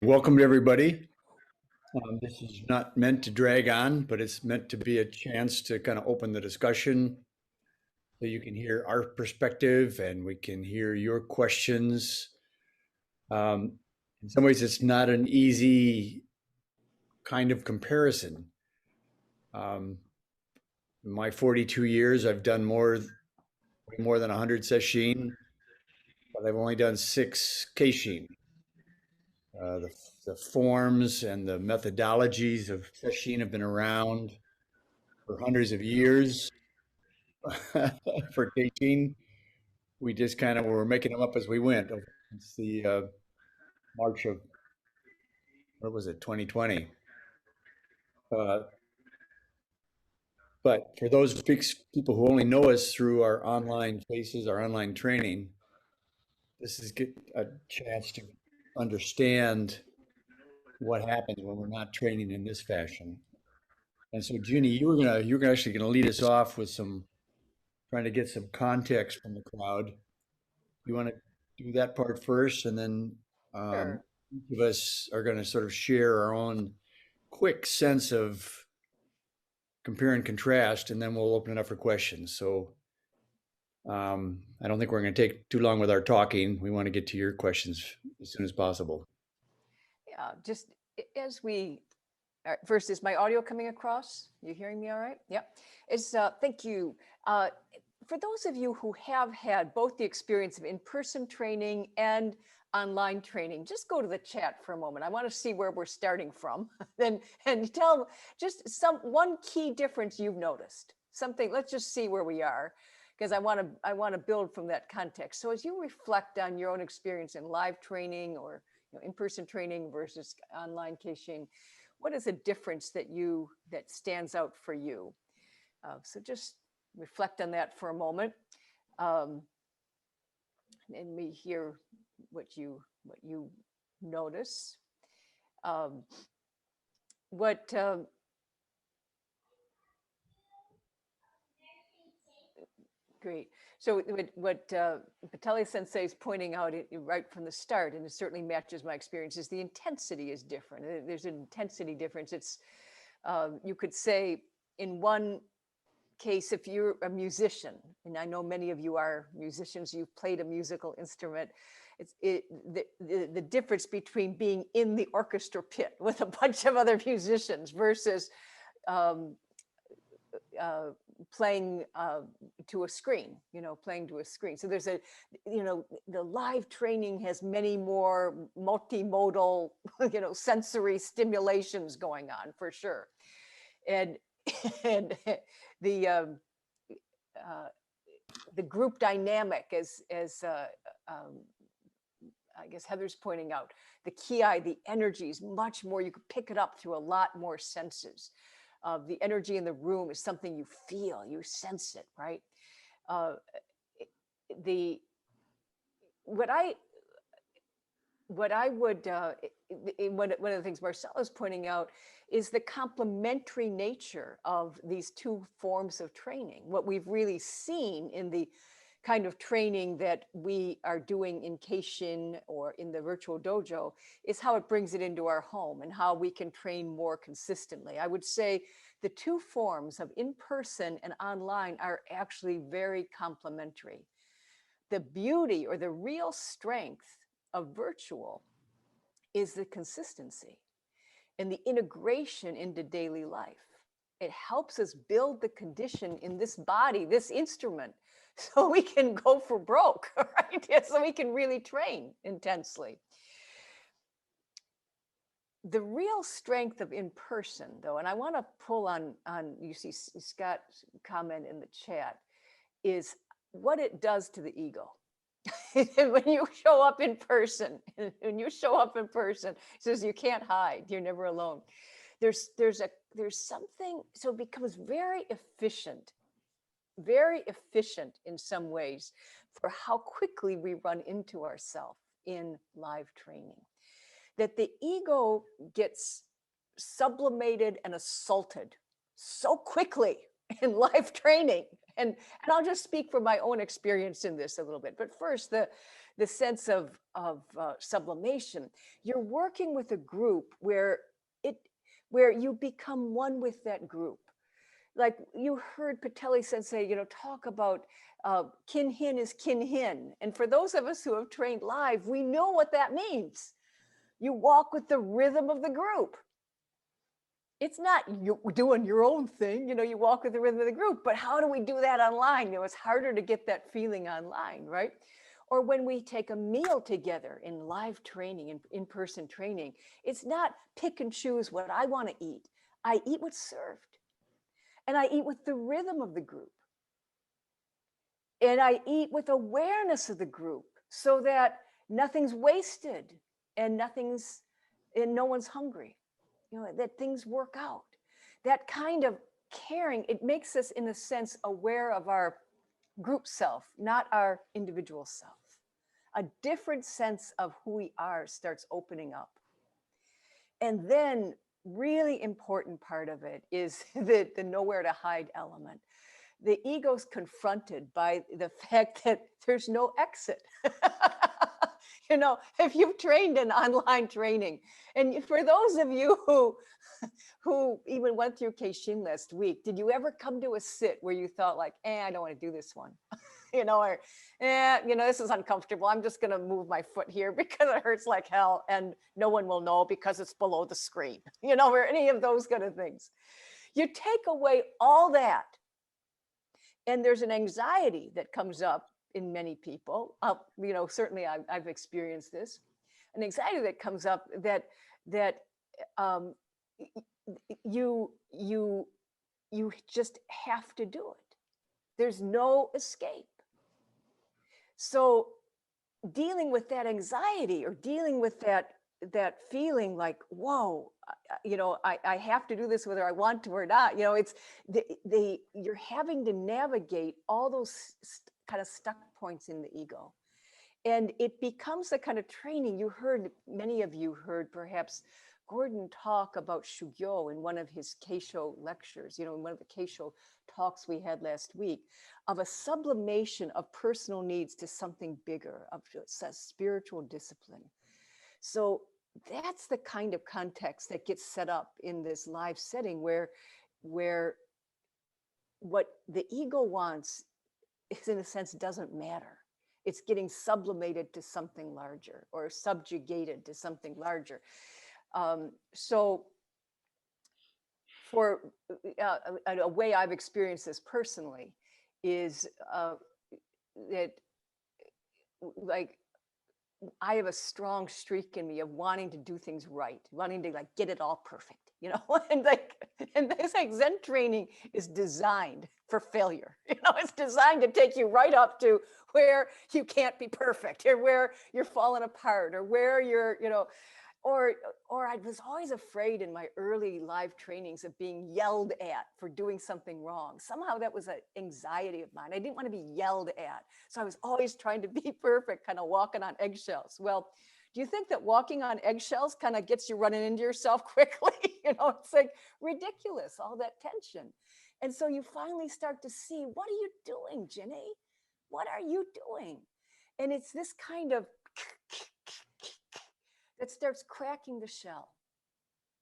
Welcome to everybody. This is not meant to drag on, but it's meant to be a chance to kind of open the discussion so you can hear our perspective and we can hear your questions. Um, in some ways, it's not an easy kind of comparison. Um, in my 42 years, I've done way more than 100 Sesshin, but I've only done 6 Keishin. The forms and the methodologies of Sesshin have been around for hundreds of years. For Keishin, we just kind of were making them up as we went. It's the March of, what was it, 2020. Uh, but for those people who only know us through our online faces, our online training, this is a chance to understand what happens when we're not training in this fashion. And so, Ginny, you were actually gonna lead us off with trying to get some context from the crowd. You want to do that part first, and then Sure. each of us are going to sort of share our own quick sense of compare and contrast, and then we'll open it up for questions. So I don't think we're going to take too long with our talking. We want to get to your questions as soon as possible. Yeah, just as we first, is my audio coming across? You hearing me all right? Yep. Thank you. For those of you who have had both the experience of in-person training and online training, just go to the chat for a moment. I want to see where we're starting from. And tell just one key difference you've noticed. Something, let's just see where we are, because I want to build from that context. So as you reflect on your own experience in live training or in-person training versus online coaching, what is a difference that stands out for you? So just reflect on that for a moment, um, and me hear what you notice. Um, what Great. So what Patali Sensei is pointing out right from the start, and it certainly matches my experience, is the intensity is different. There's an intensity difference. It's you could say in one case, if you're a musician, and I know many of you are musicians, you've played a musical instrument, the difference between being in the orchestra pit with a bunch of other musicians versus um, uh, playing to a screen, playing to a screen. So there's the live training has many more multimodal, sensory stimulations going on for sure. And, and the, um, uh, the group dynamic um, I guess Heather's pointing out, the ki, the energy is much more, you could pick it up through a lot more senses. The energy in the room is something you feel, you sense it, right? Uh, the what I what I would one of the things Marcella's pointing out is the complementary nature of these two forms of training. What we've really seen in the kind of training that we are doing in Keishin or in the virtual dojo is how it brings it into our home and how we can train more consistently. I would say the two forms of in-person and online are actually very complementary. The beauty or the real strength of virtual is the consistency and the integration into daily life. It helps us build the condition in this body, this instrument, so we can go for broke, right? Yeah, so we can really train intensely. The real strength of in-person, though, and I want to pull on you see Scott's comment in the chat, is what it does to the ego. When you show up in person, it says you can't hide, you're never alone. There's something, so it becomes very efficient in some ways for how quickly we run into ourselves in live training, that the ego gets sublimated and assaulted so quickly in live training. And I'll just speak from my own experience in this a little bit. But first, the sense of sublimation. You're working with a group where you become one with that group. Like you heard Patelli Sensei, talk about kin hin is kin hin. And for those of us who have trained live, we know what that means. You walk with the rhythm of the group. It's not you doing your own thing, you walk with the rhythm of the group, but how do we do that online? It's harder to get that feeling online, right? Or when we take a meal together in live training and in-person training, it's not pick and choose what I want to eat. I eat what's served. And I eat with the rhythm of the group. And I eat with awareness of the group so that nothing's wasted and no one's hungry, that things work out. That kind of caring, it makes us in a sense aware of our group self, not our individual self. A different sense of who we are starts opening up. And then really important part of it is the nowhere to hide element. The ego's confronted by the fact that there's no exit. If you've trained in online training, and for those of you who even went through Keishin last week, did you ever come to a sit where you thought like, I don't want to do this one? Or, this is uncomfortable. I'm just going to move my foot here because it hurts like hell and no one will know because it's below the screen, or any of those kind of things. You take away all that. And there's an anxiety that comes up in many people. Certainly I've experienced this, an anxiety that comes up that you just have to do it. There's no escape. So dealing with that anxiety or dealing with that feeling like, whoa, I have to do this whether I want to or not. It's you're having to navigate all those kind of stuck points in the ego. And it becomes a kind of training. Many of you heard perhaps Gordon talk about Shugyo in one of his Keisho lectures, in one of the Keisho talks we had last week, of a sublimation of personal needs to something bigger, of a spiritual discipline. So that's the kind of context that gets set up in this live setting where what the ego wants is, in a sense, doesn't matter. It's getting sublimated to something larger or subjugated to something larger. So for a way I've experienced this personally is that like I have a strong streak in me of wanting to do things right, wanting to like get it all perfect, and this like Zen training is designed for failure. It's designed to take you right up to where you can't be perfect, or where you're falling apart, or where you're, or I was always afraid in my early live trainings of being yelled at for doing something wrong. Somehow that was an anxiety of mine. I didn't want to be yelled at. So I was always trying to be perfect, kind of walking on eggshells. Well, do you think that walking on eggshells kind of gets you running into yourself quickly? It's like ridiculous, all that tension. And so you finally start to see, what are you doing, Jenny? What are you doing? And it's this kind of that starts cracking the shell,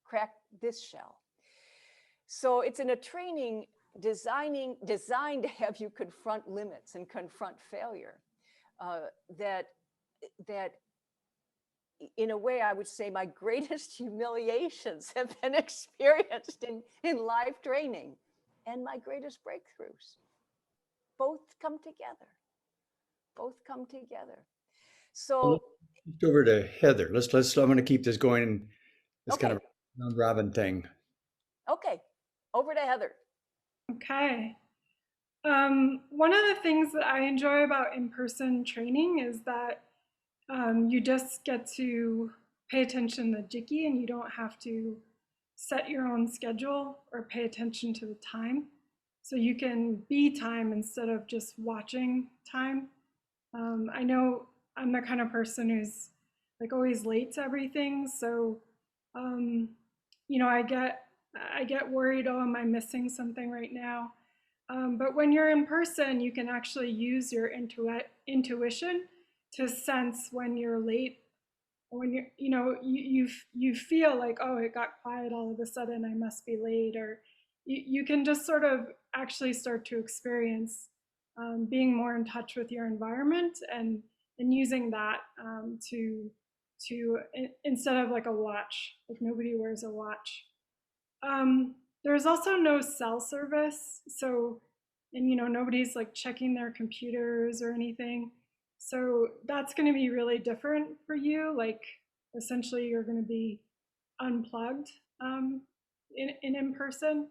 crack this shell. So it's in a training designed to have you confront limits and confront failure. That in a way, I would say my greatest humiliations have been experienced in live training, and my greatest breakthroughs. Both come together. Both come together. So Let's over to Heather. I'm going to keep this going in this okay. kind of round robin thing. Okay, over to Heather. Okay. One of the things that I enjoy about in-person training is that you just get to pay attention to Jiki, and you don't have to set your own schedule or pay attention to the time. So you can be time instead of just watching time. I know I'm the kind of person who's like always late to everything. So, I get worried, oh, am I missing something right now? But when you're in person, you can actually use your intuition to sense when you're late, or when you feel like, oh, it got quiet all of a sudden, I must be late. Or you can just sort of actually start to experience being more in touch with your environment, and using that to instead of like a watch, like nobody wears a watch. There's also no cell service, so, and nobody's like checking their computers or anything. So that's going to be really different for you. Like essentially, you're going to be unplugged in person.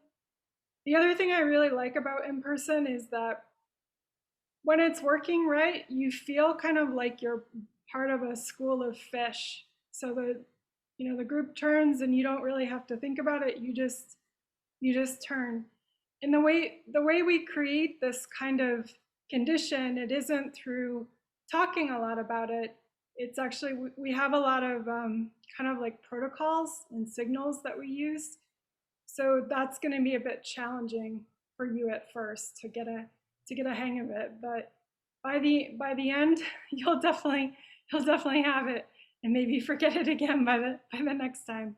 The other thing I really like about in person is that when it's working right, you feel kind of like you're part of a school of fish. So the group turns and you don't really have to think about it. You just turn. And the way we create this kind of condition, it isn't through talking a lot about it. It's actually, we have a lot of kind of like protocols and signals that we use. So that's going to be a bit challenging for you at first to get a hang of it. But by the end, you'll definitely have it, and maybe forget it again by the next time.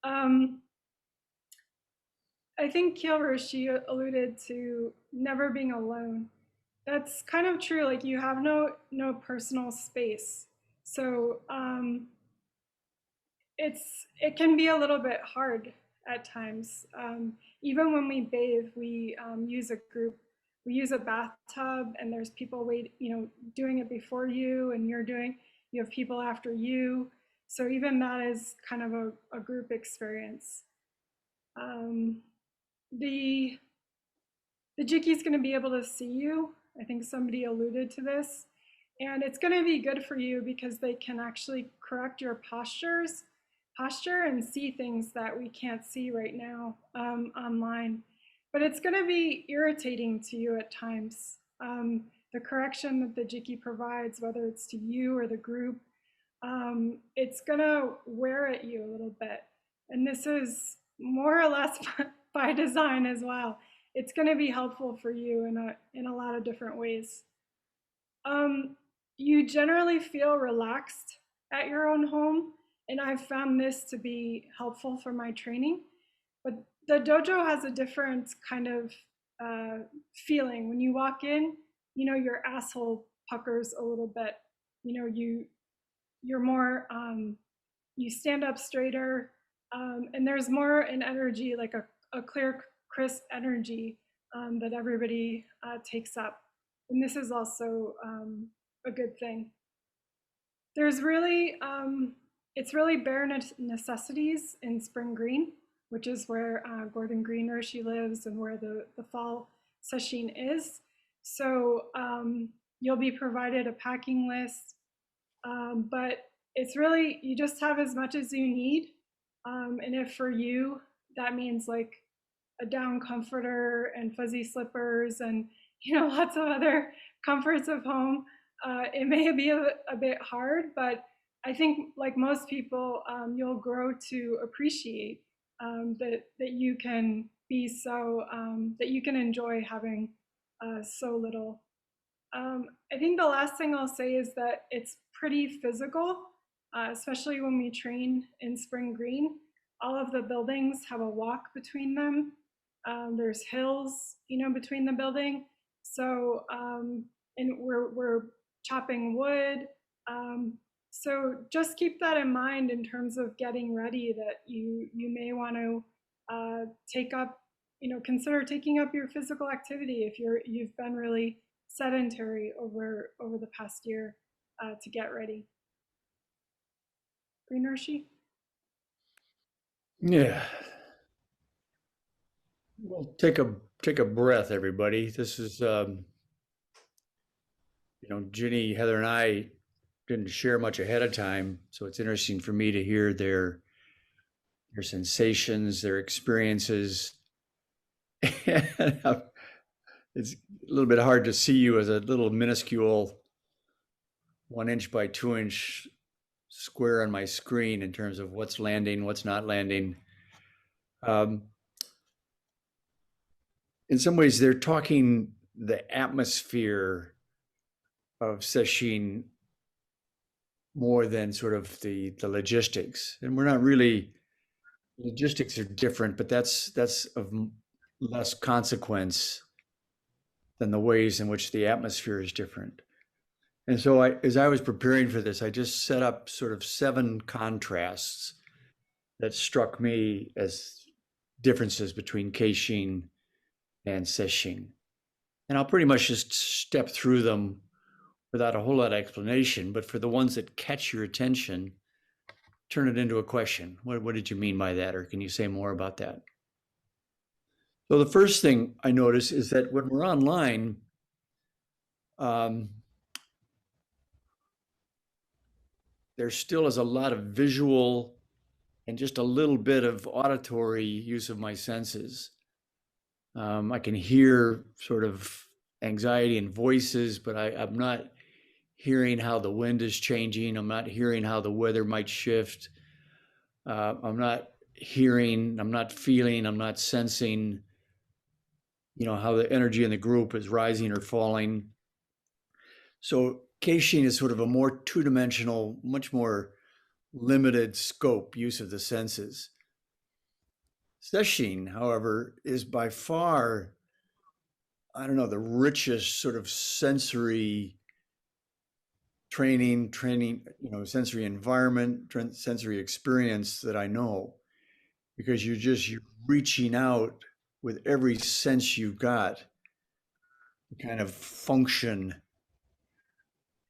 Um, I think Kyoshi alluded to never being alone. That's kind of true. Like you have no personal space, so it can be a little bit hard at times. Even when we bathe, we use a group. We use a bathtub, and there's people doing it before you, and you have people after you. So even that is kind of a group experience. Um, the the Jiki's going to be able to see you. I think somebody alluded to this. And it's going to be good for you because they can actually correct your posture and see things that we can't see right now online. But it's going to be irritating to you at times. The correction that the Jiki provides, whether it's to you or the group, it's going to wear at you a little bit. And this is more or less by design as well. It's going to be helpful for you in a lot of different ways. You generally feel relaxed at your own home, and I've found this to be helpful for my training. But the dojo has a different kind of feeling. When you walk in, your asshole puckers a little bit. You're more, you stand up straighter, and there's more an energy, like a clear, crisp energy that everybody takes up. And this is also a good thing. There's really, it's really bare necessities in Spring Green, which is where Gordon Green Roshi lives and where the fall Sesshin is. So you'll be provided a packing list, but it's really, you just have as much as you need. And if for you, that means like a down comforter and fuzzy slippers and lots of other comforts of home, it may be a bit hard, but I think like most people, you'll grow to appreciate that you can be so that you can enjoy having so little. I think the last thing I'll say is that it's pretty physical, especially when we train in Spring Green. All of the buildings have a walk between them. There's hills, between the building. So, and we're chopping wood. So just keep that in mind in terms of getting ready, that you may want to take up, consider taking up your physical activity if you've been really sedentary over the past year to get ready. Green Hershey? Yeah. Well, take a breath, everybody. This is, Ginny, Heather, and I didn't share much ahead of time, so it's interesting for me to hear their sensations, their experiences. It's a little bit hard to see you as a little minuscule 1 inch by 2 inch square on my screen in terms of what's landing, what's not landing. Um, in some ways, they're talking the atmosphere of Sesshin more than sort of the logistics. And we're not really, logistics are different, but that's of less consequence than the ways in which the atmosphere is different. And so as I was preparing for this, I just set up sort of 7 contrasts that struck me as differences between Keishin and Sesshin. And I'll pretty much just step through them without a whole lot of explanation, but for the ones that catch your attention, turn it into a question. What did you mean by that? Or can you say more about that? So the first thing I notice is that when we're online, um, there still is a lot of visual and just a little bit of auditory use of my senses. I can hear sort of anxiety in voices, but I'm not hearing how the wind is changing. I'm not hearing how the weather might shift. I'm not hearing, I'm not feeling, I'm not sensing, how the energy in the group is rising or falling. So Keishin is sort of a more two-dimensional, much more limited scope use of the senses. Sesshin, however, is by far, I don't know, the richest sort of sensory training, sensory environment, sensory experience that I know, because you're reaching out with every sense you've got to kind of function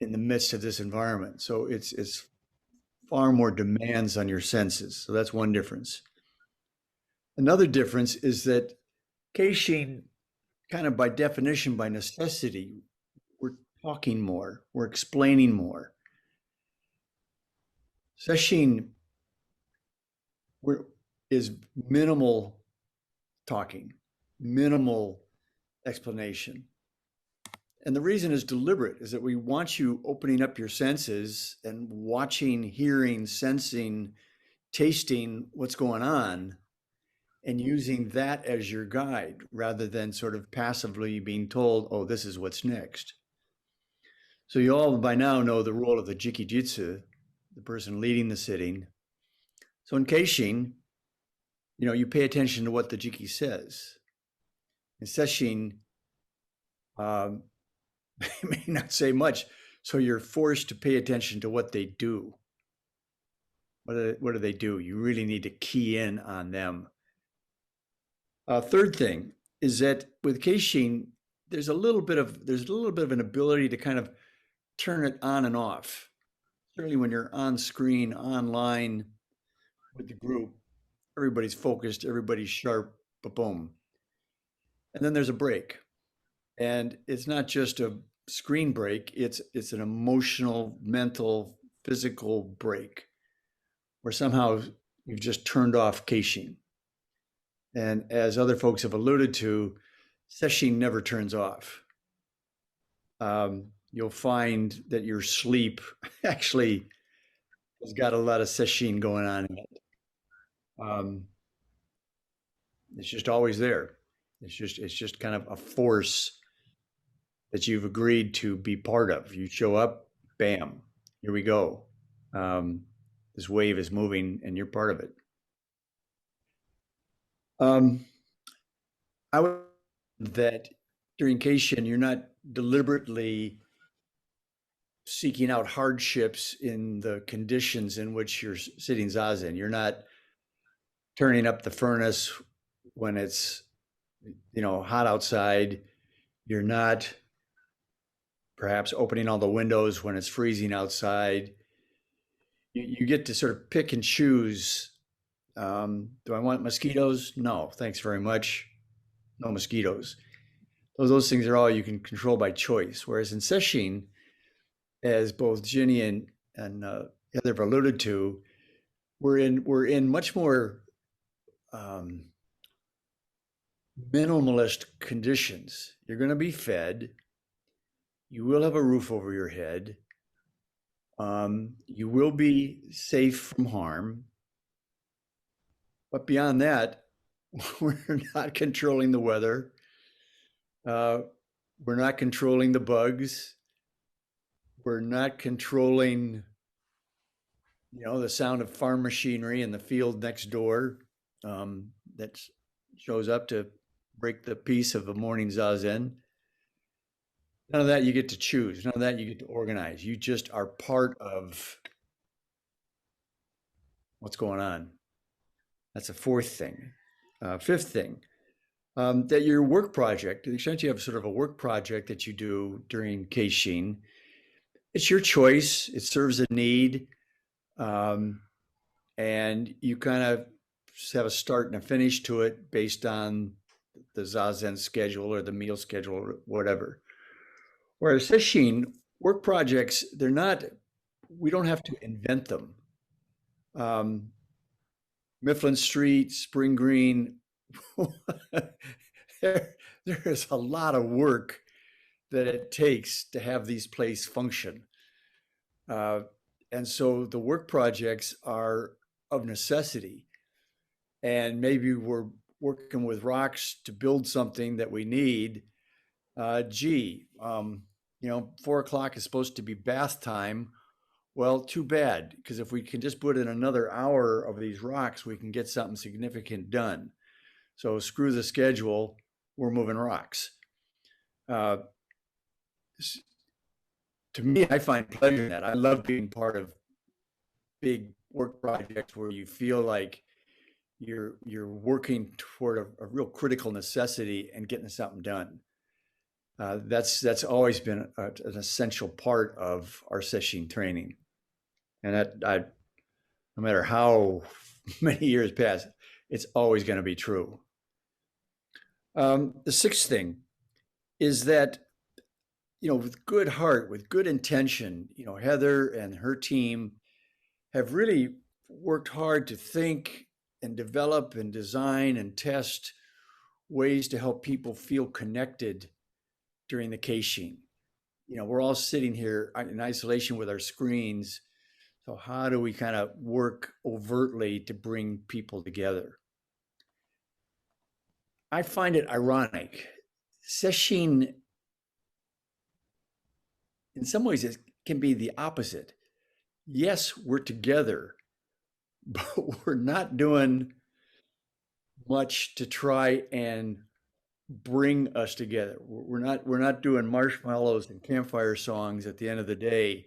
in the midst of this environment. So it's far more demands on your senses. So that's one difference. Another difference is that Keishin, kind of by definition, by necessity, we're talking more, we're explaining more. Sesshin is minimal talking, minimal explanation. And the reason is deliberate, is that we want you opening up your senses and watching, hearing, sensing, tasting what's going on, and using that as your guide rather than sort of passively being told, oh, this is what's next. So you all by now know the role of the jikijitsu, the person leading the sitting. So in Keishin, you pay attention to what the jiki says. In Sesshin, may not say much, so you're forced to pay attention to what they do. What do they do? You really need to key in on them. Third thing is that with Keishin, there's a little bit of an ability to kind of turn it on and off. Certainly when you're on screen, online with the group, everybody's focused, everybody's sharp, boom. And then there's a break. And it's not just a screen break, it's an emotional, mental, physical break where somehow you've just turned off Keishin. And as other folks have alluded to, Sesshin never turns off. You'll find that your sleep actually has got a lot of Sesshin going on in it. It's just always there. It's just kind of a force that you've agreed to be part of. You show up, bam, here we go. This wave is moving and you're part of it. I would that during Keishin, you're not deliberately seeking out hardships in the conditions in which you're sitting zazen. You're not turning up the furnace when it's hot outside. You're not perhaps opening all the windows when it's freezing outside. You get to sort of pick and choose. Do I want mosquitoes? No, thanks very much. No mosquitoes. Those things are all you can control by choice. Whereas in Sesshin, as both Ginny and Heather have alluded to, we're in much more minimalist conditions. You're going to be fed. You will have a roof over your head. You will be safe from harm. But beyond that, we're not controlling the weather. We're not controlling the bugs. We're not controlling the sound of farm machinery in the field next door that shows up to break the peace of a morning zazen. None of that you get to choose. None of that you get to organize. You just are part of what's going on. That's a fourth thing. Fifth thing, that your work project, to the extent you have sort of a work project that you do during Keishin, it's your choice. It serves a need. Um, and you kind of have a start and a finish to it based on the Zazen schedule or the meal schedule or whatever. Whereas Sesshin, work projects, they're not, we don't have to invent them. Um, Mifflin Street, Spring Green, there is a lot of work that it takes to have these places function. Uh, and so the work projects are of necessity. And maybe we're working with rocks to build something that we need. Gee, 4 o'clock is supposed to be bath time. Well, too bad, because if we can just put in another hour of these rocks, we can get something significant done. So screw the schedule, we're moving rocks. Uh, to me, I find pleasure in that. I love being part of big work projects where you feel like you're working toward a real critical necessity and getting something done. That's always been an essential part of our session training, and no matter how many years pass, it's always going to be true. The sixth thing is that with good heart, with good intention, Heather and her team have really worked hard to think and develop and design and test ways to help people feel connected during the Keishin. We're all sitting here in isolation with our screens. So how do we kind of work overtly to bring people together? I find it ironic. Sesshin, in some ways, it can be the opposite. Yes, we're together, but we're not doing much to try and bring us together. We're not doing marshmallows and campfire songs at the end of the day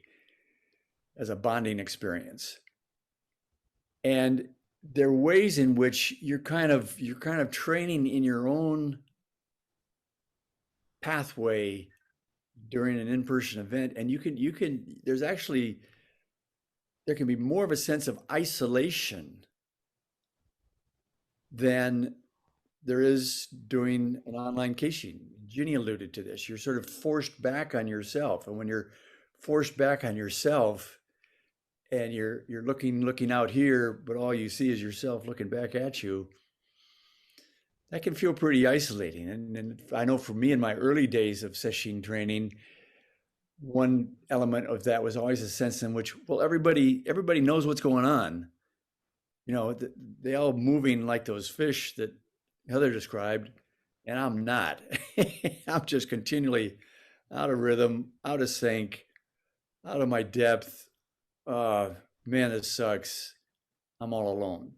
as a bonding experience. And there are ways in which you're kind of training in your own pathway during an in-person event, and there can be more of a sense of isolation than there is doing an online Keishin. Ginny alluded to this. You're sort of forced back on yourself. And when you're forced back on yourself and you're looking out here, but all you see is yourself looking back at you, that can feel pretty isolating. And I know for me in my early days of Sesshin training, one element of that was always a sense in which, well, everybody knows what's going on. They all moving like those fish that Heather described, and I'm not. I'm just continually out of rhythm, out of sync, out of my depth. Man, this sucks. I'm all alone.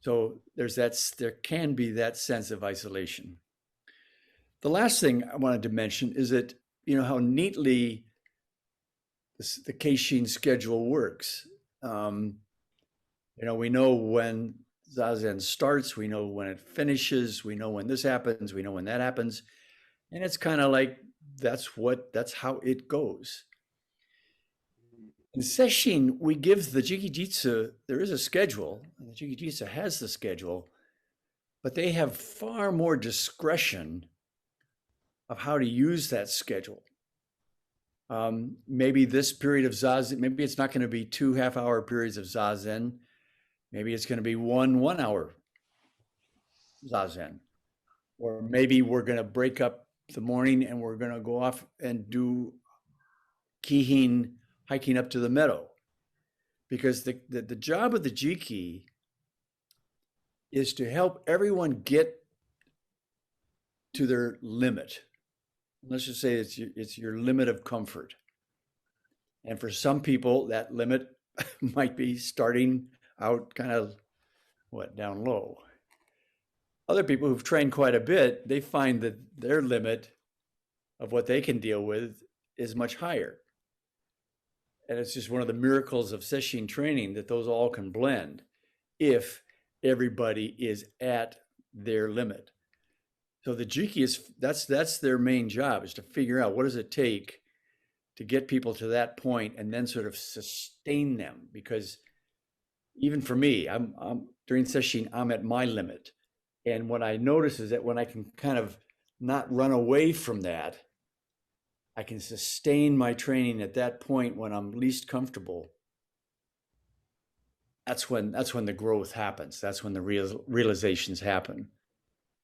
So there can be that sense of isolation. The last thing I wanted to mention is that, how neatly the Keishin schedule works. We know when Zazen starts, we know when it finishes, we know when this happens, we know when that happens. And it's kind of like that's how it goes. In Sesshin, we give the Jikijitsu, there is a schedule, and the Jikijitsu has the schedule, but they have far more discretion of how to use that schedule. Maybe this period of Zazen, maybe it's not going to be 2 half-hour periods of Zazen. Maybe it's going to be 1 hour Zazen. Or maybe we're going to break up the morning and we're going to go off and do Kihin hiking up to the meadow. Because the job of the Jiki is to help everyone get to their limit. Let's just say it's your limit of comfort. And for some people, that limit might be starting out kind of down low. Other people who've trained quite a bit, they find that their limit of what they can deal with is much higher. And it's just one of the miracles of Sesshin training that those all can blend if everybody is at their limit. So the Jiki is that's their main job, is to figure out what does it take to get people to that point and then sort of sustain them. Because even for me, I'm during Sesshin, I'm at my limit. And what I notice is that when I can kind of not run away from that, I can sustain my training at that point when I'm least comfortable. That's when the growth happens. That's when the realizations happen,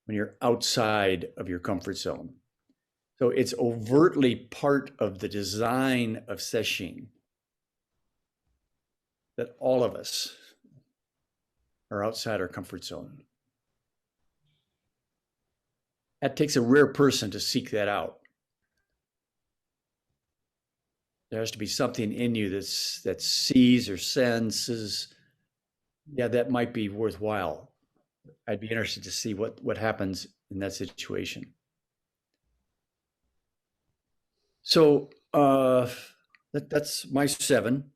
when you're outside of your comfort zone. So it's overtly part of the design of Sesshin that all of us are outside our comfort zone. That takes a rare person to seek that out. There has to be something in you that sees or senses, yeah, that might be worthwhile. I'd be interested to see what happens in that situation. So that's my 7.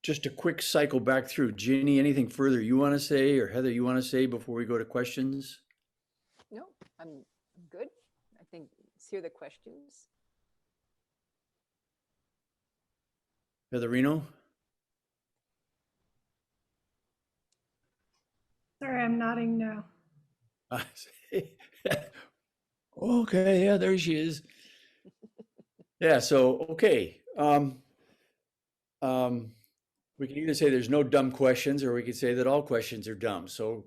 Just a quick cycle back through. Ginny, anything further you want to say, or Heather, you want to say before we go to questions? No, I'm good. I think let's hear the questions. Heatherino? Sorry, I'm nodding no. Okay, yeah, there she is. Yeah, so okay. We can either say there's no dumb questions, or we could say that all questions are dumb. So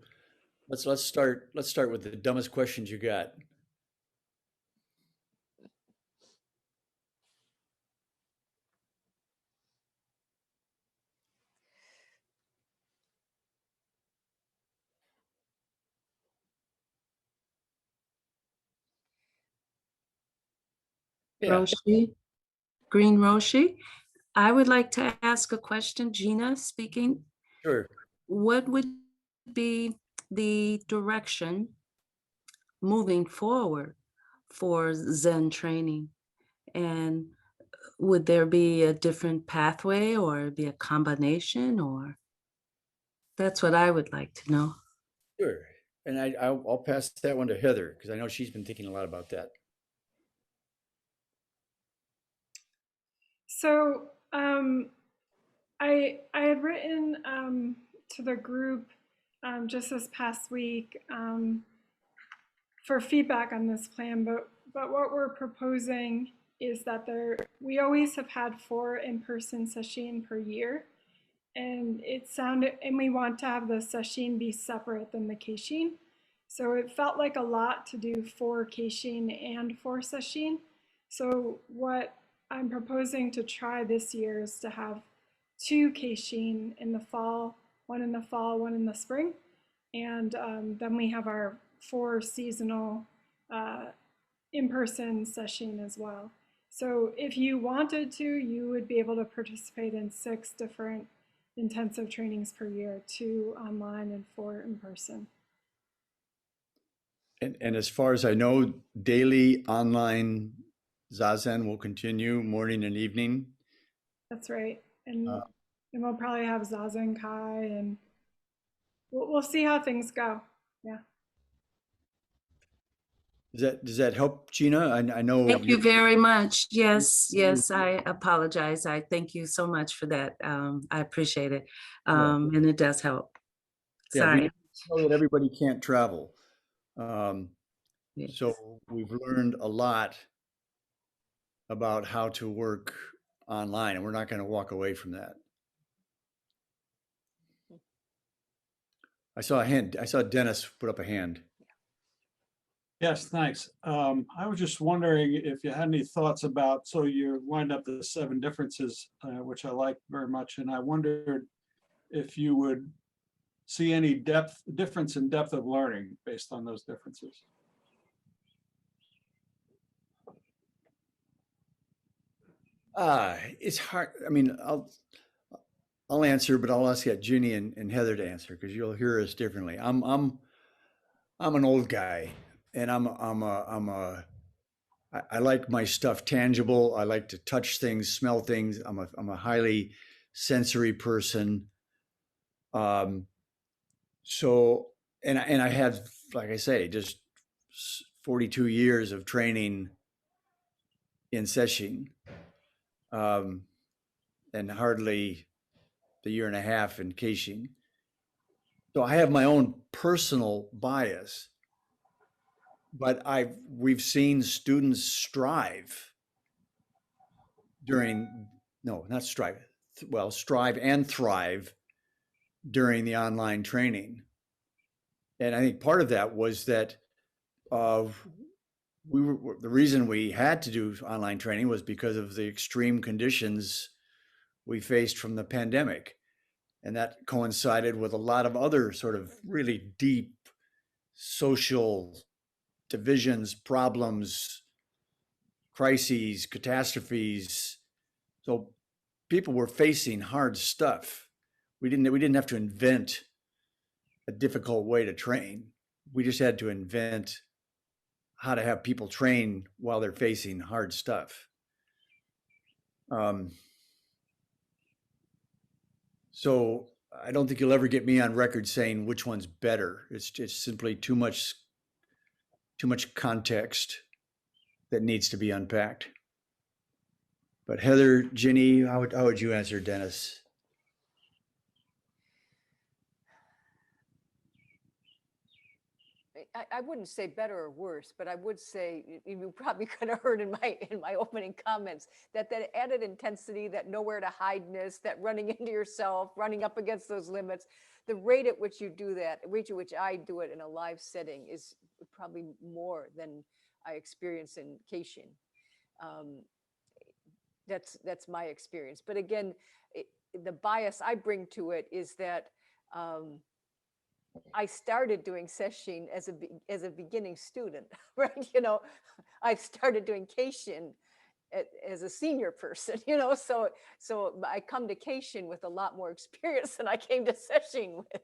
let's start with the dumbest questions you got. Yeah, Roshi, Green Roshi. I would like to ask a question. Gina speaking. sure. What would be the direction moving forward for Zen training? And would there be a different pathway or be a combination, or that's what I would like to know. Sure. And I'll pass that one to Heather, because I know she's been thinking a lot about that. So I had written to the group just this past week for feedback on this plan, but what we're proposing is that we always have had 4 in-person session per year, and we want to have the Sesshin be separate than the Keishin. So it felt like a lot to do 4 Keishin and 4 Sesshin. So what I'm proposing to try this year is to have 2 Keishin in the fall, one in the fall, one in the spring. And then we have our 4 seasonal in-person session as well. So if you wanted to, you would be able to participate in 6 different intensive trainings per year, 2 online and 4 in person. And as far as I know, daily online Zazen will continue morning and evening. That's right. And we'll probably have Zazen Kai, and we'll see how things go. Yeah. Does that help, Gina? I know Thank you very much. Yes, I apologize. I thank you so much for that. I appreciate it. And it does help. Yeah, we Sorry. know that everybody can't travel. Yes. So we've learned a lot about how to work online, and we're not going to walk away from that. I saw Dennis put up a hand. Yes, thanks. I was just wondering if you had any thoughts about, so you wind up the 7 differences, which I like very much. And I wondered if you would see any difference in depth of learning based on those differences. It's hard. I mean, I'll answer, but I'll ask Ginny and Heather to answer because you'll hear us differently. I'm an old guy, and I like my stuff tangible. I like to touch things, smell things. I'm a highly sensory person. Um, so and I have, like I say, just 42 years of training in Sesshin, um, and hardly the year and a half in Keishin. So I have my own personal bias, but we've seen students strive during, no, not strive, well, strive and thrive during the online training. And I think part of that was that uh, the reason we had to do online training was because of the extreme conditions we faced from the pandemic. And that coincided with a lot of other sort of really deep social divisions, problems, crises, catastrophes. So people were facing hard stuff. We didn't have to invent a difficult way to train. We just had to invent how to have people train while they're facing hard stuff. So I don't think you'll ever get me on record saying which one's better. It's simply too much context that needs to be unpacked. But Heather, Ginny, how would you answer Dennis? I wouldn't say better or worse, but I would say you probably could have heard in my opening comments that added intensity, that nowhere to hideness, that running into yourself, running up against those limits, the rate at which you do that, the rate at which I do it in a live setting is probably more than I experience in Keishin. That's my experience. But again, the bias I bring to it is that I started doing Sesshin as a beginning student, right? I started doing Keishin as a senior person, so I come to Keishin with a lot more experience than I came to Sesshin with.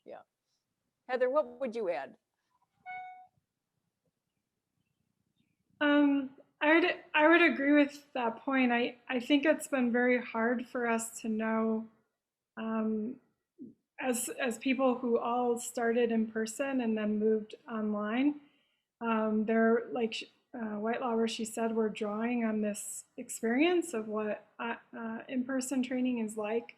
Yeah. Heather, what would you add? I would agree with that point. I think it's been very hard for us to know, as people who all started in person and then moved online. They're like White Law, where she said, we're drawing on this experience of what in-person training is like.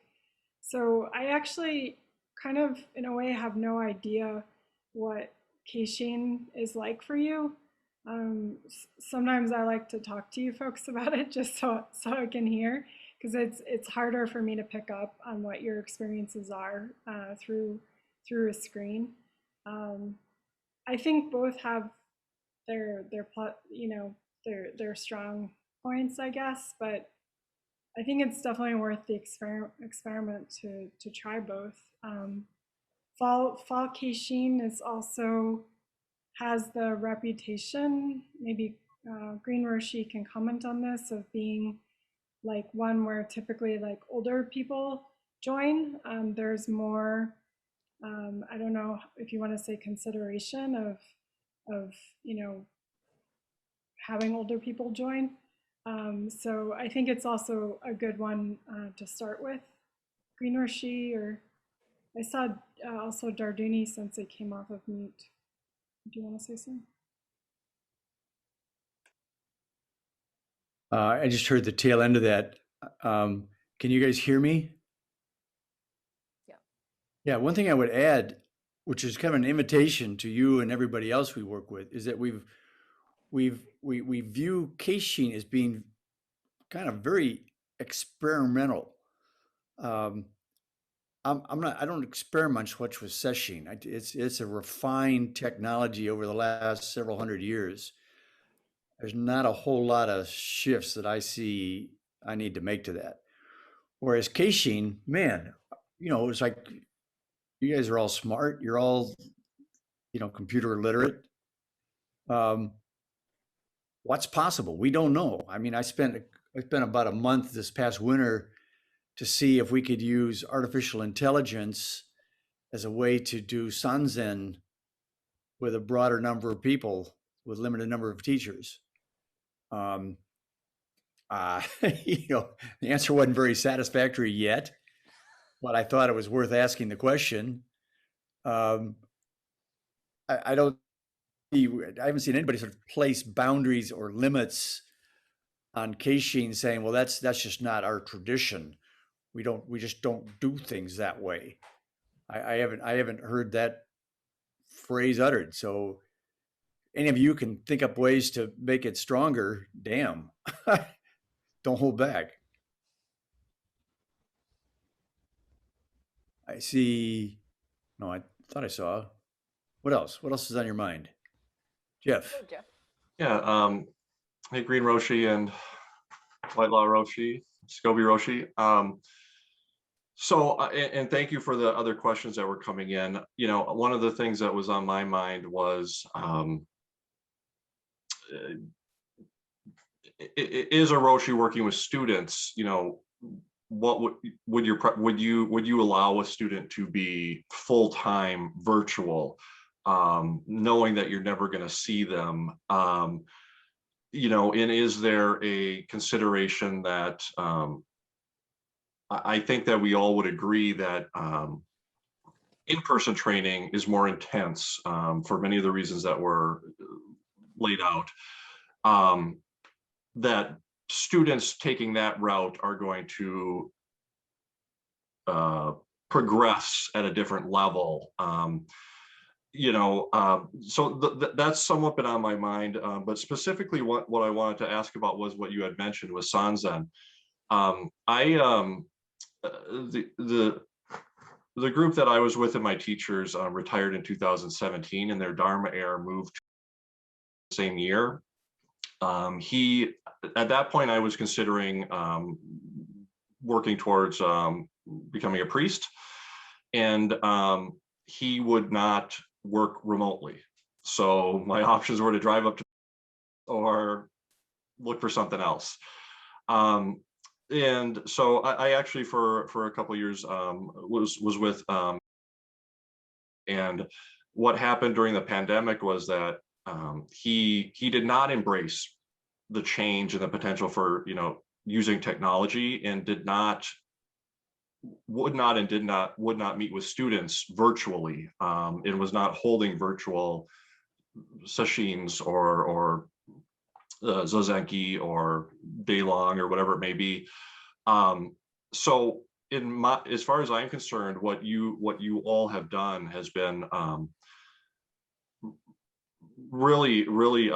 So I actually kind of, in a way, have no idea what Keishin is like for you. Sometimes I like to talk to you folks about it just so I can hear, because it's harder for me to pick up on what your experiences are through a screen. I think both have their strong points, I guess, but I think it's definitely worth the experiment to try both. Fall Keishin is also has the reputation, maybe Green Roshi can comment on this, of being like one where typically like older people join. There's more, I don't know if you want to say consideration of having older people join. So I think it's also a good one to start with. Green Roshi, or I saw also Darduni since it came off of mute. Do you want to say something? I just heard the tail end of that. Can you guys hear me? Yeah. Yeah, one thing I would add, which is kind of an invitation to you and everybody else we work with, is that we view Keishin as being kind of very experimental. I don't experiment much with Sesshin. It's a refined technology over the last several hundred years. There's not a whole lot of shifts that I see I need to make to that. Whereas Keishin, man, it's like you guys are all smart. You're all, computer literate. What's possible? We don't know. I mean, I spent I spent about a month this past winter to see if we could use artificial intelligence as a way to do Sanzen with a broader number of people with limited number of teachers. Um, you know, the answer wasn't very satisfactory yet, but I thought it was worth asking the question. Um, I don't, I haven't seen anybody sort of place boundaries or limits on Keishin saying, well, that's just not our tradition. We just don't do things that way. I haven't heard that phrase uttered. So any of you can think up ways to make it stronger, damn. Don't hold back. I see. No, I thought I saw. What else? What else is on your mind? Jeff. Go, Jeff. Yeah, hey, Green Roshi and White Law Roshi, Scoby Roshi. And thank you for the other questions that were coming in. You know, one of the things that was on my mind was, is a Roshi working with students? You know, what would you allow a student to be full-time virtual, knowing that you're never going to see them? You know, and is there a consideration that I think that we all would agree that in-person training is more intense for many of the reasons that were laid out. That students taking that route are going to progress at a different level. You know, so that's somewhat been on my mind, but specifically what I wanted to ask about was what you had mentioned with Sanzen. The group that I was with and my teachers retired in 2017, and their Dharma heir moved the same year. At that point, I was considering working towards becoming a priest, and he would not work remotely. So my options were to drive up to or look for something else. And so I actually for a couple of years was with and what happened during the pandemic was that he did not embrace the change and the potential for, you know, using technology, and would not meet with students virtually. It was not holding virtual sessions or Zazenki or Daylong or whatever it may be. So as far as I'm concerned, what you all have done has been really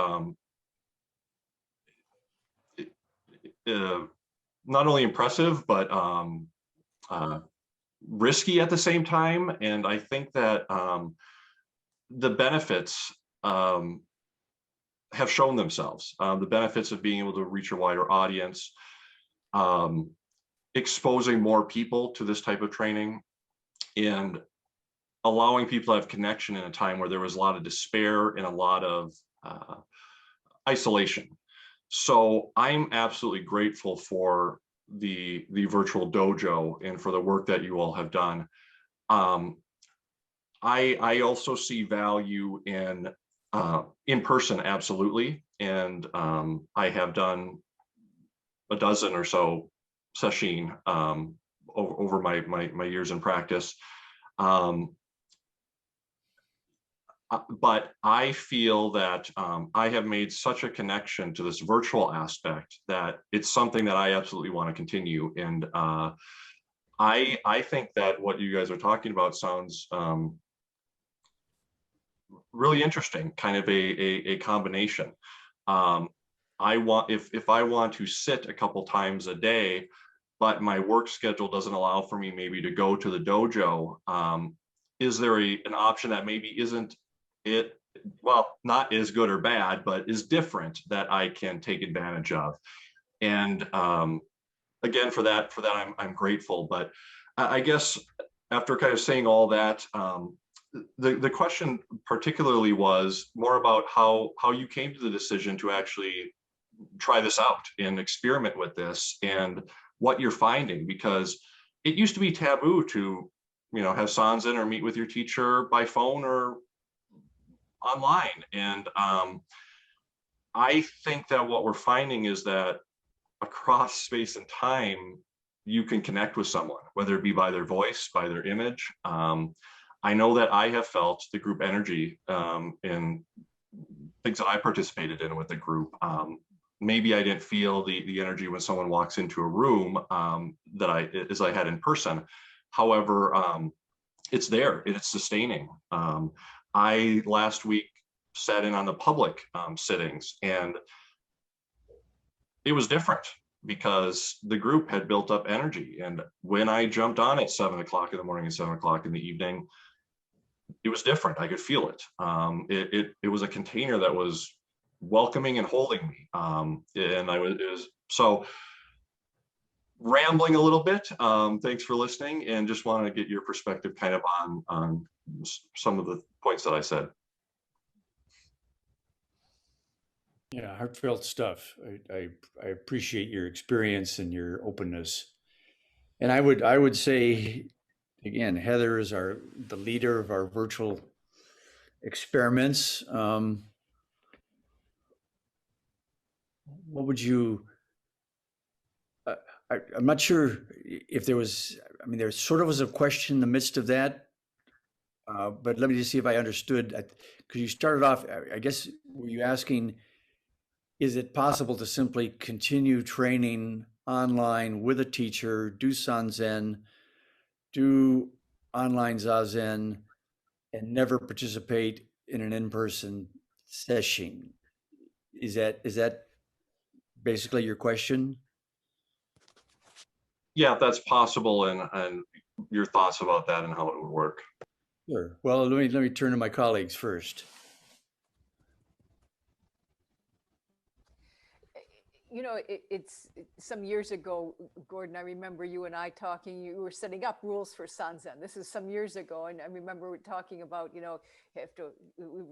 not only impressive, but risky at the same time. And I think that the benefits have shown themselves. The benefits of being able to reach a wider audience, exposing more people to this type of training, and allowing people to have connection in a time where there was a lot of despair and a lot of isolation. So I'm absolutely grateful for the virtual dojo and for the work that you all have done. I also see value in person, absolutely. And I have done a dozen or so Sesshin over my years in practice. But I feel that I have made such a connection to this virtual aspect that it's something that I absolutely want to continue. And I think that what you guys are talking about sounds really interesting, kind of a combination. If I want to sit a couple times a day, but my work schedule doesn't allow for me maybe to go to the dojo, is there an option that maybe isn't not as good or bad, but is different that I can take advantage of? And again, for that I'm grateful. But I guess after kind of saying all that, the question particularly was more about how you came to the decision to actually try this out and experiment with this and what you're finding, because it used to be taboo to, have Sanzen or meet with your teacher by phone or online. And I think that what we're finding is that across space and time, you can connect with someone, whether it be by their voice, by their image. I know that I have felt the group energy in things that I participated in with the group. Maybe I didn't feel the energy when someone walks into a room as I had in person. However, it's there, it's sustaining. I last week sat in on the public sittings, and it was different because the group had built up energy. And when I jumped on at 7 o'clock in the morning and 7 o'clock in the evening, it was different. I could feel it. It was a container that was welcoming and holding me. And it was so rambling a little bit. Thanks for listening, and just want to get your perspective kind of on some of the points that I said. Yeah, heartfelt stuff. I appreciate your experience and your openness. And I would say again, Heather is the leader of our virtual experiments. What would you? I'm not sure if there was. I mean, there sort of was a question in the midst of that, but let me just see if I understood. Because you started off, I guess, were you asking, is it possible to simply continue training online with a teacher, do Sanzen, do online Zazen, and never participate in an in-person session? Is that basically your question? Yeah, that's possible, and your thoughts about that and how it would work. Sure. Well, let me turn to my colleagues first. It's some years ago, Gordon, I remember you and I talking, you were setting up rules for Sanzen. This is some years ago. And I remember talking about, we were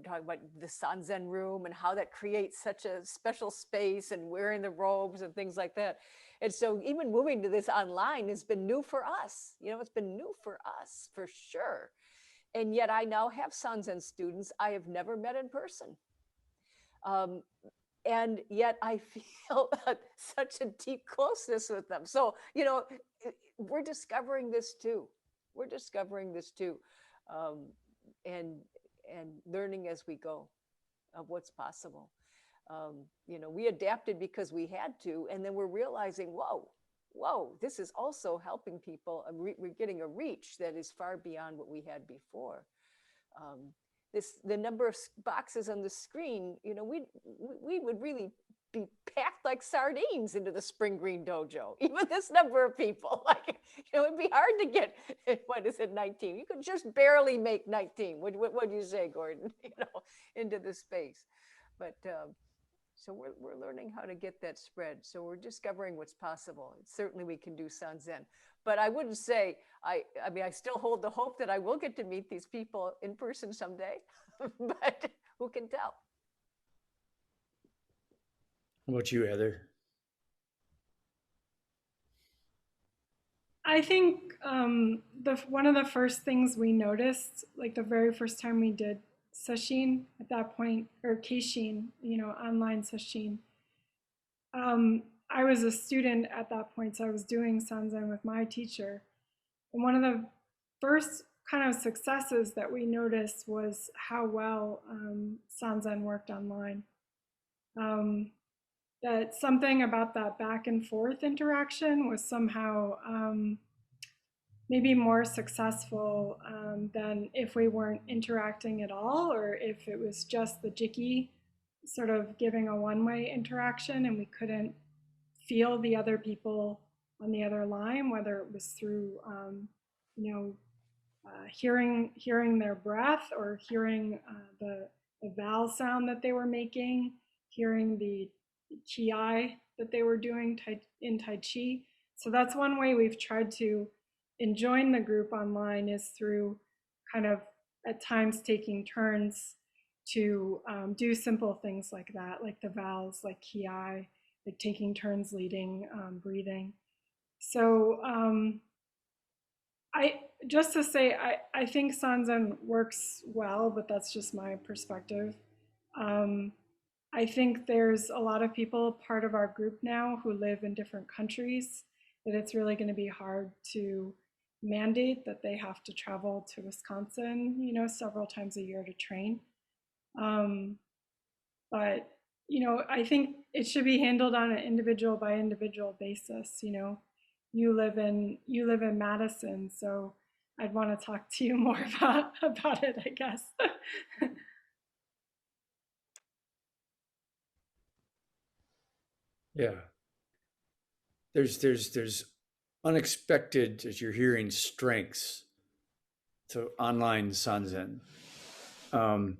talking about the Sanzen room and how that creates such a special space and wearing the robes and things like that. And so even moving to this online has been new for us. It's been new for us for sure. And yet I now have Sanzen students I have never met in person. And yet I feel such a deep closeness with them. So, we're discovering this too. We're discovering this too, and learning as we go of what's possible. We adapted because we had to, and then we're realizing, whoa, this is also helping people. We're getting a reach that is far beyond what we had before. The number of boxes on the screen, we would really be packed like sardines into the Spring Green Dojo. Even this number of people, it'd be hard to get, 19? You could just barely make 19. What do you say, Gordon? Into the space. But so we're learning how to get that spread. So we're discovering what's possible. Certainly we can do Sanzen. But I wouldn't say, I mean, I still hold the hope that I will get to meet these people in person someday, but who can tell? How about you, Heather? I think one of the first things we noticed, like the very first time we did Sesshin at that point, or Keishin, online Sesshin, I was a student at that point, so I was doing Sanzen with my teacher. And one of the first kind of successes that we noticed was how well Sanzen worked online. That something about that back and forth interaction was somehow maybe more successful than if we weren't interacting at all, or if it was just the Jiki sort of giving a one-way interaction and we couldn't feel the other people on the other line, whether it was through hearing their breath, or hearing the vowel sound that they were making, hearing the qi that they were doing in Tai Chi. So that's one way we've tried to enjoin the group online, is through kind of at times taking turns to do simple things like that, like the vowels, like qi, like taking turns leading breathing. So I just to say, I think Sanzen works well, but that's just my perspective. Um, I think there's a lot of people part of our group now who live in different countries, that it's really going to be hard to mandate that they have to travel to Wisconsin, you know, several times a year to train. Um, but you know, I think it should be handled on an individual by individual basis. You know, you live in Madison, so I'd want to talk to you more about it, I guess. Yeah. There's unexpected, as you're hearing, strengths to online Sanzen. Um,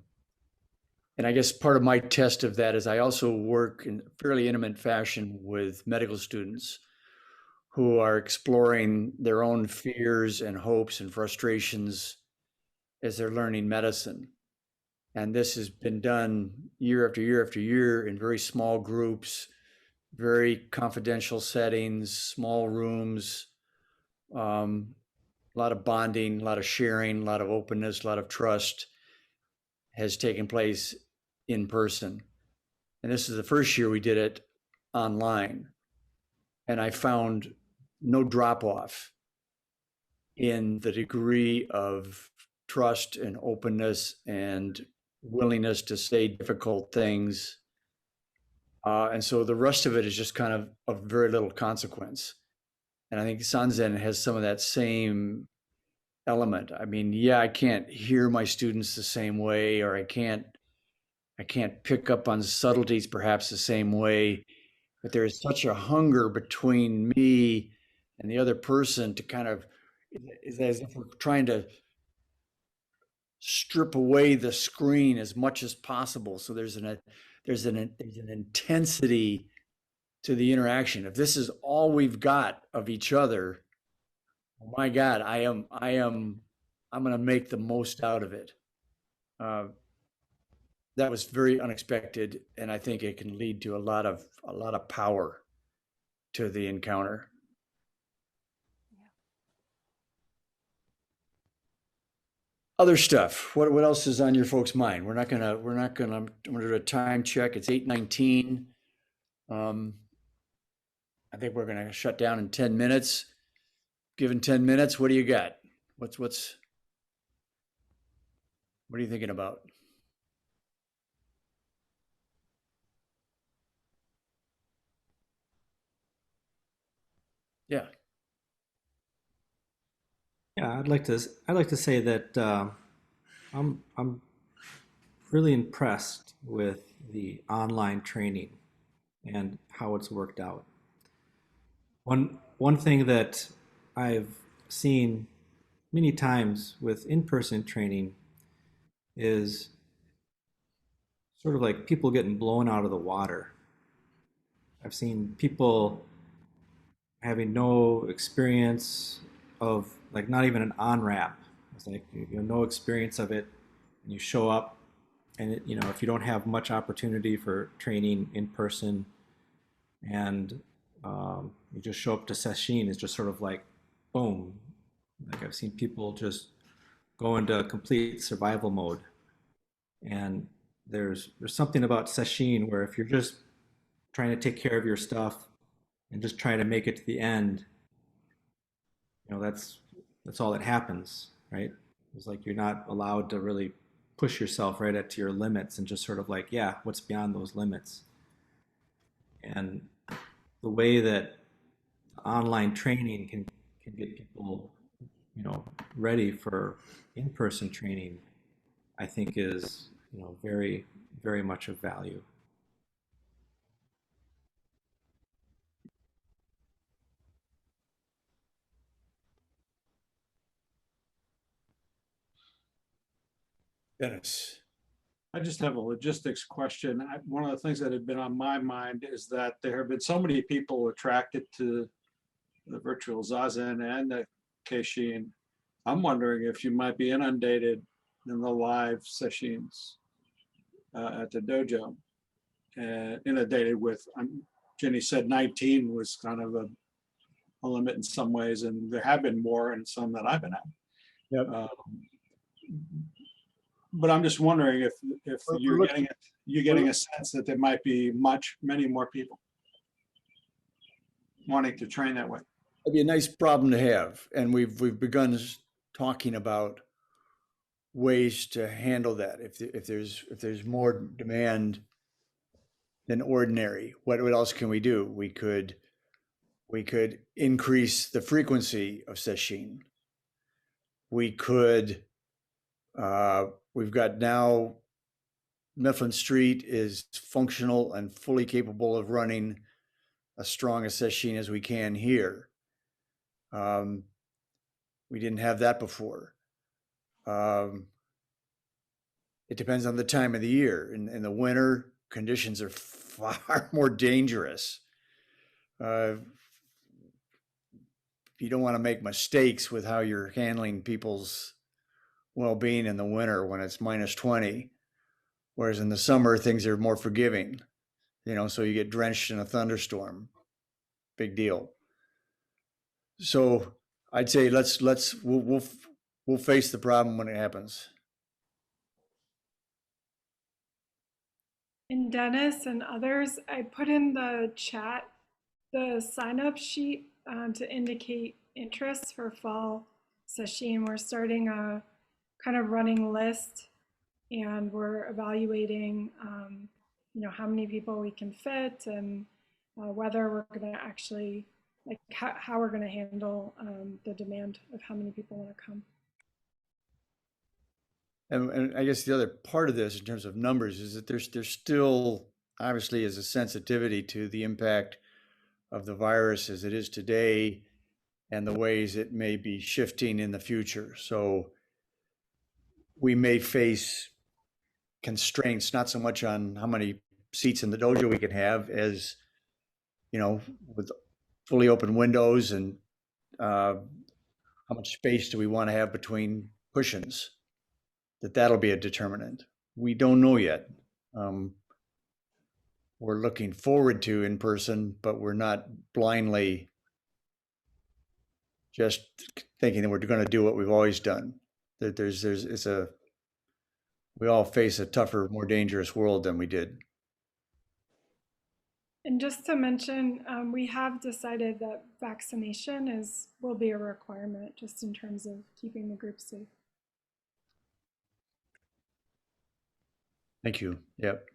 and I guess part of my test of that is I also work in fairly intimate fashion with medical students who are exploring their own fears and hopes and frustrations as they're learning medicine. And this has been done year after year after year in very small groups, very confidential settings, small rooms, a lot of bonding, a lot of sharing, a lot of openness, a lot of trust has taken place in person. And this is the first year we did it online. And I found no drop off in the degree of trust and openness and willingness to say difficult things. And so the rest of it is just kind of very little consequence. And I think Sanzen has some of that same element. I mean, yeah, I can't hear my students the same way, or I can't pick up on subtleties perhaps the same way, but there is such a hunger between me and the other person to kind of, is as if we're trying to strip away the screen as much as possible. So there's an intensity to the interaction. If this is all we've got of each other, oh my God, I'm going to make the most out of it. Uh, that was very unexpected, and I think it can lead to a lot of power to the encounter. Other stuff. What else is on your folks' mind? I'm gonna do a time check. It's 8:19. Um, I think we're gonna shut down in 10 minutes. Given 10 minutes, what do you got? What's what are you thinking about? Yeah. Yeah, I'd like to say that I'm really impressed with the online training and how it's worked out. One thing that I've seen many times with in-person training is sort of like people getting blown out of the water. I've seen people having no experience of, like, not even an on-ramp. It's like you know, no experience of it, and you show up, and you know, if you don't have much opportunity for training in person, and you just show up to Sesshin, it's just sort of like boom. Like, I've seen people just go into complete survival mode, and there's something about Sesshin where if you're just trying to take care of your stuff and just trying to make it to the end, you know, that's all that happens, right? It's like you're not allowed to really push yourself right up to your limits, and just sort of like, yeah, what's beyond those limits? And the way that online training can get people, you know, ready for in-person training, I think is, you know, very, very much of value. Dennis. I just have a logistics question. One of the things that had been on my mind is that there have been so many people attracted to the virtual Zazen and the Keishin. I'm wondering if you might be inundated in the live sessions at the dojo, inundated with Jenny said 19 was kind of a limit in some ways, and there have been more in some that I've been at. Yep. But I'm just wondering if We're looking- you're getting a sense that there might be many more people wanting to train that way. It'd be a nice problem to have, and we've begun talking about ways to handle that. If there's more demand than ordinary, what else can we do? We could increase the frequency of sesshin. We could we've got now Mifflin Street is functional and fully capable of running as strong a sesshin as we can here. We didn't have that before. It depends on the time of the year. In the winter, conditions are far more dangerous. You don't want to make mistakes with how you're handling people's well-being in the winter when it's minus 20, whereas in the summer things are more forgiving. So you get drenched in a thunderstorm. Big deal. So I'd say we'll face the problem when it happens. And Dennis and others, I put in the chat the sign-up sheet to indicate interest for fall session. We're starting a kind of running list, and we're evaluating, how many people we can fit, and whether we're going to actually, like, how we're going to handle the demand of how many people want to come. And I guess the other part of this in terms of numbers is that there's still obviously is a sensitivity to the impact of the virus as it is today and the ways it may be shifting in the future. So we may face constraints, not so much on how many seats in the dojo we can have as, with fully open windows and how much space do we want to have between cushions. That'll be a determinant. We don't know yet. We're looking forward to in person, but we're not blindly just thinking that we're going to do what we've always done. That we all face a tougher, more dangerous world than we did. And just to mention, we have decided that vaccination will be a requirement just in terms of keeping the group safe. Thank you. Yep.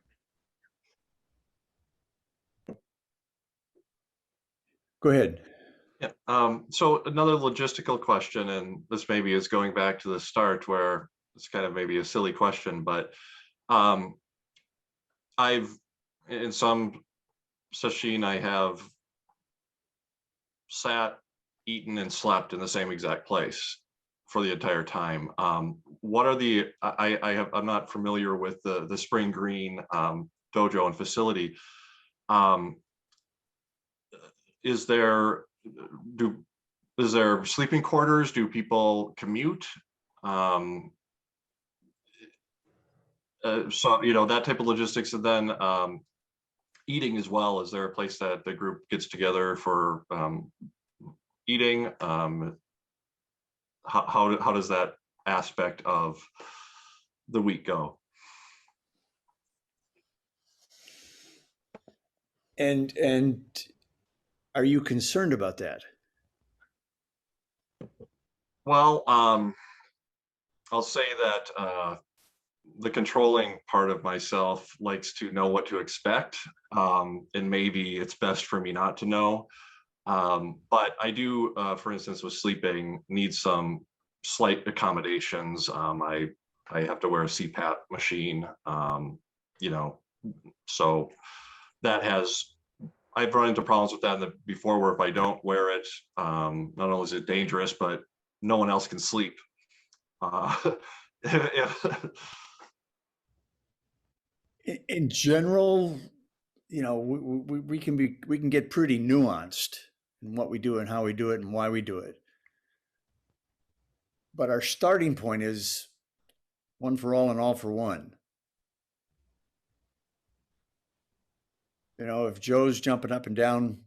Go ahead. Yeah. So another logistical question, and this maybe is going back to the start where it's kind of maybe a silly question, but I've in some sesshin I have sat, eaten, and slept in the same exact place for the entire time. What are the I'm not familiar with the Spring Green dojo and facility. Is there sleeping quarters? Do people commute? So that type of logistics, and then eating as well. Is there a place that the group gets together for eating? How does that aspect of the week go? And are you concerned about that? Well, I'll say that the controlling part of myself likes to know what to expect, and maybe it's best for me not to know. But I do, for instance, with sleeping, need some slight accommodations. I have to wear a CPAP machine, so I've run into problems with that before, where if I don't wear it, not only is it dangerous, but no one else can sleep. In general, we can get pretty nuanced in what we do and how we do it and why we do it. But our starting point is one for all and all for one. You know, if Joe's jumping up and down,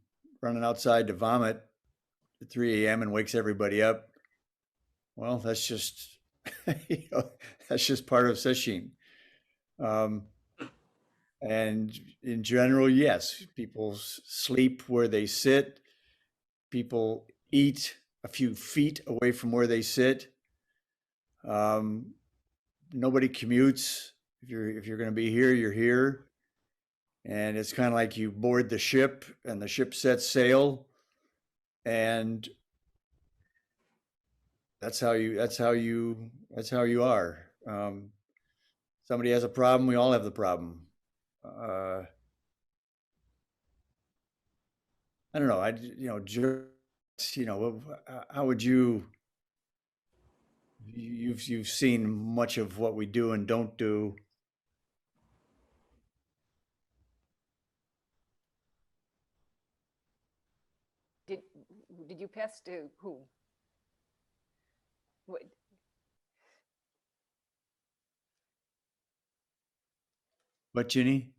running outside to vomit at 3 a.m. and wakes everybody up, well, that's just, you know, that's just part of Sesshin. Um, and in general, yes, people sleep where they sit. People eat a few feet away from where they sit. Um, Nobody commutes. If you're going to be here, you're here. And it's kind of like you board the ship and the ship sets sail, and that's how you are. Somebody has a problem, we all have the problem. Uh, I don't know. How would you've seen much of what we do and don't do. Did did you pass to who? What, But Ginny,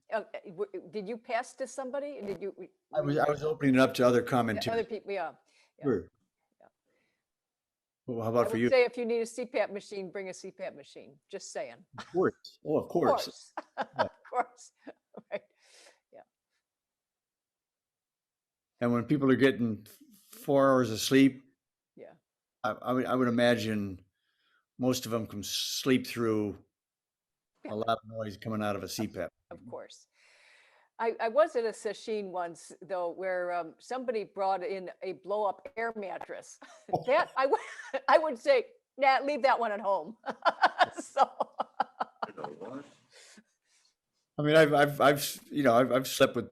did you pass to somebody? Did you? I was opening it up to other Yeah, commentary. other people, yeah. Yeah. Sure. Yeah. Well, how I about for would you? say if you need a CPAP machine, bring a CPAP machine. Just saying. Of course. Oh, of Of course. course. Yeah. Of course. Right. And when people are getting 4 hours of sleep, Yeah. I would imagine most of them can sleep through a lot of noise coming out of a CPAP. Of course. I was at a sesshin once though, where somebody brought in a blow up air mattress. That I would say, nah, leave that one at home. So I mean, I've slept with.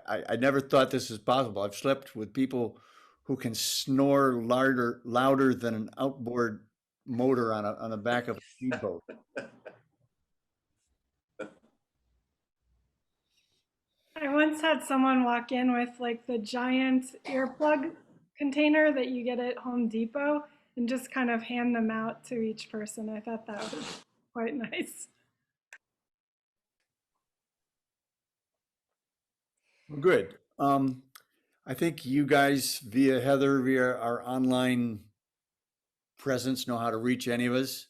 I never thought this was possible. I've slept with people who can snore louder than an outboard motor on the back of a speedboat. I once had someone walk in with like the giant earplug container that you get at Home Depot and just kind of hand them out to each person. I thought that was quite nice. Well, good. I think you guys via Heather, via our online presence, know how to reach any of us.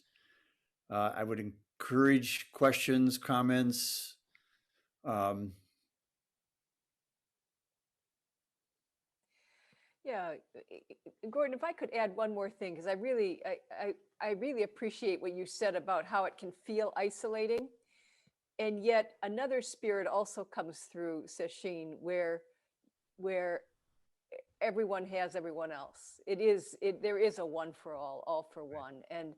I would encourage questions, comments. Um, yeah, Gordon, if I could add one more thing, because I really appreciate what you said about how it can feel isolating. And yet another spirit also comes through Sesshin where everyone has everyone else. There is a one for all for one. And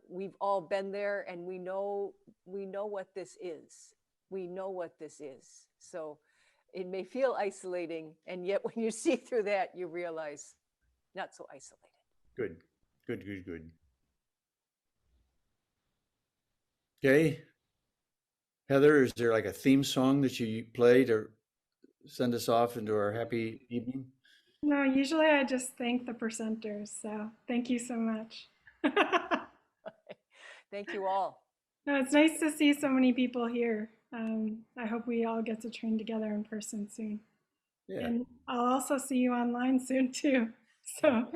we've all been there and we know what this is. We know what this is. So it may feel isolating, and yet when you see through that, you realize not so isolated. Good, good, good, good. Okay. Heather, is there like a theme song that you play to send us off into our happy evening? No, usually I just thank the presenters. So thank you so much. Thank you all. No, it's nice to see so many people here. I hope we all get to train together in person soon. Yeah. And I'll also see you online soon too. So